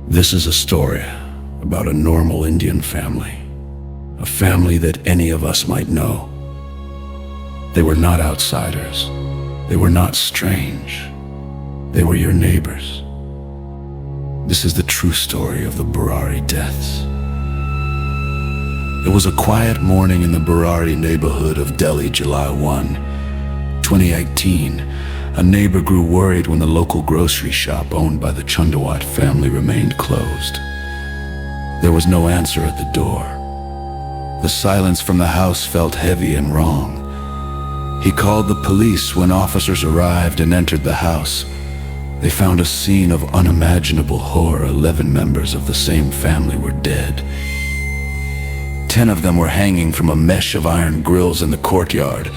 This is a story about a normal Indian family, a family that any of us might know. They were not outsiders. They were not strange. They were your neighbors. This is the true story of the Burari deaths. It was a quiet morning in the Burari neighborhood of Delhi, July 1, 2018. A neighbor grew worried when the local grocery shop owned by the Chundawat family remained closed. There was no answer at the door. The silence from the house felt heavy and wrong. He called the police when officers arrived and entered the house. They found a scene of unimaginable horror. 11 members of the same family were dead. 10 of them were hanging from a mesh of iron grills in the courtyard,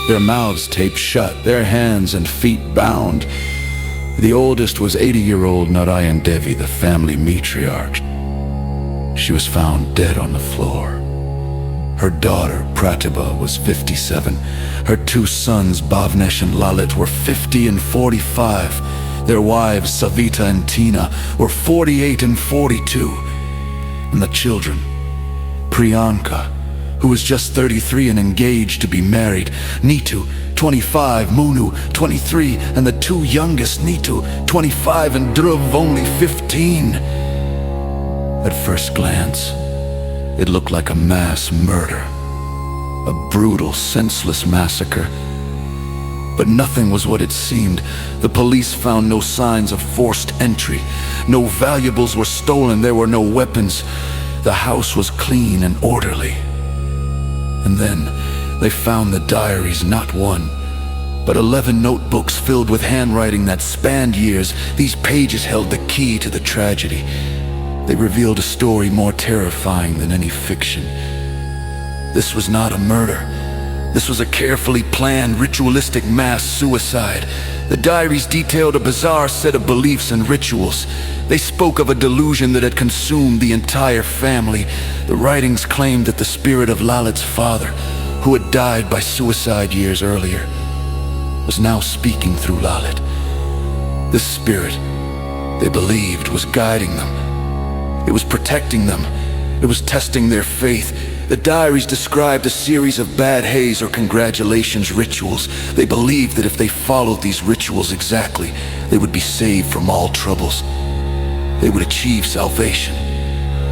their mouths taped shut, their hands and feet bound. The oldest was 80-year-old Narayan Devi, the family matriarch. She was found dead on the floor. Her daughter, Pratibha, was 57. Her 2 sons, Bhavnesh and Lalit, were 50 and 45. Their wives, Savita and Tina, were 48 and 42. And the children, Priyanka, who was just 33 and engaged to be married, Neetu, 25, Munu, 23, and the 2 youngest, Neetu, 25, and Dhruv, only 15. At first glance, it looked like a mass murder, a brutal, senseless massacre. But nothing was what it seemed. The police found no signs of forced entry. No valuables were stolen. There were no weapons. The house was clean and orderly. And then they found the diaries, not 1, but 11 notebooks filled with handwriting that spanned years. These pages held the key to the tragedy. They revealed a story more terrifying than any fiction. This was not a murder. This was a carefully planned, ritualistic mass suicide. The diaries detailed a bizarre set of beliefs and rituals. They spoke of a delusion that had consumed the entire family. The writings claimed that the spirit of Lalit's father, who had died by suicide years earlier, was now speaking through Lalit. This spirit, they believed, was guiding them. It was protecting them. It was testing their faith. The diaries described a series of bad haze or congratulations rituals. They believed that if they followed these rituals exactly, they would be saved from all troubles. They would achieve salvation.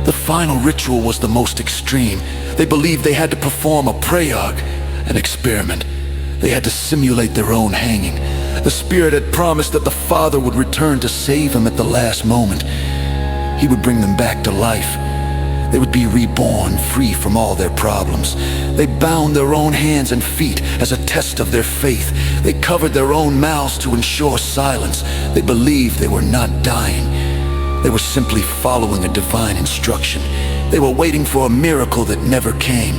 The final ritual was the most extreme. They believed they had to perform a prayag, an experiment. They had to simulate their own hanging. The spirit had promised that the father would return to save him at the last moment. He would bring them back to life. They would be reborn, free from all their problems. They bound their own hands and feet as a test of their faith. They covered their own mouths to ensure silence. They believed they were not dying. They were simply following a divine instruction. They were waiting for a miracle that never came.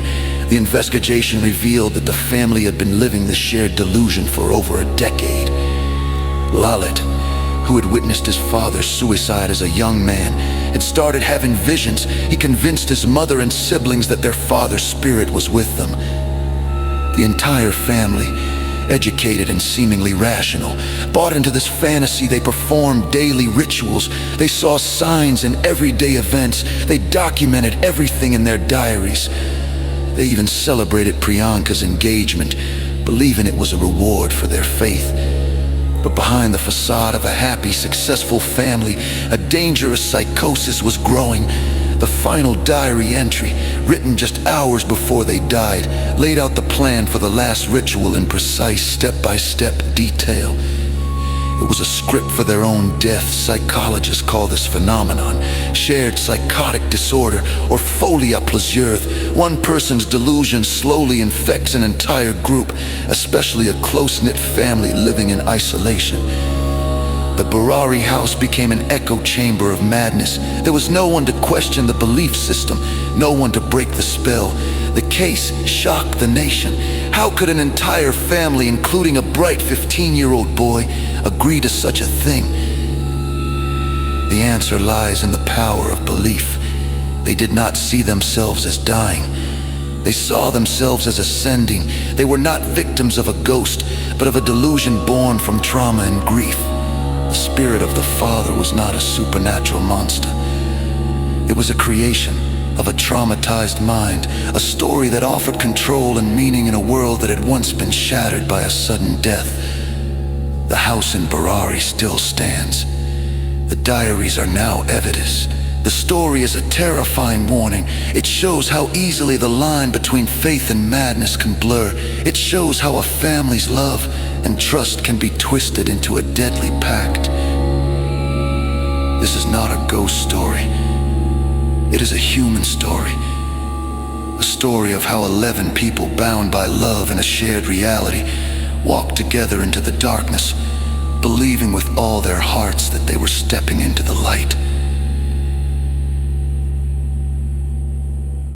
The investigation revealed that the family had been living the shared delusion for over a decade. Lalit, who had witnessed his father's suicide as a young man, had started having visions. He convinced his mother and siblings that their father's spirit was with them. The entire family, educated and seemingly rational, bought into this fantasy. They performed daily rituals. They saw signs in everyday events. They documented everything in their diaries. They even celebrated Priyanka's engagement, believing it was a reward for their faith. But behind the facade of a happy, successful family, a dangerous psychosis was growing. The final diary entry, written just hours before they died, laid out the plan for the last ritual in precise step-by-step detail. It was a script for their own death. Psychologists call this phenomenon shared psychotic disorder, or folie à plusieurs. One person's delusion slowly infects an entire group, especially a close-knit family living in isolation. The Burari house became an echo chamber of madness. There was no one to question the belief system, no one to break the spell. The case shocked the nation. How could an entire family, including a bright 15-year-old boy, agree to such a thing? The answer lies in the power of belief. They did not see themselves as dying. They saw themselves as ascending. They were not victims of a ghost, but of a delusion born from trauma and grief. The spirit of the father was not a supernatural monster, It was a creation of a traumatized mind, a story that offered control and meaning in a world that had once been shattered by a sudden death. The house in Barari still stands. The diaries are now evidence. The story is a terrifying warning. It shows how easily the line between faith and madness can blur. It shows how a family's love and trust can be twisted into a deadly pact. This is not a ghost story. It is a human story. A story of how 11 people bound by love and a shared reality walked together into the darkness, believing with all their hearts that they were stepping into the light.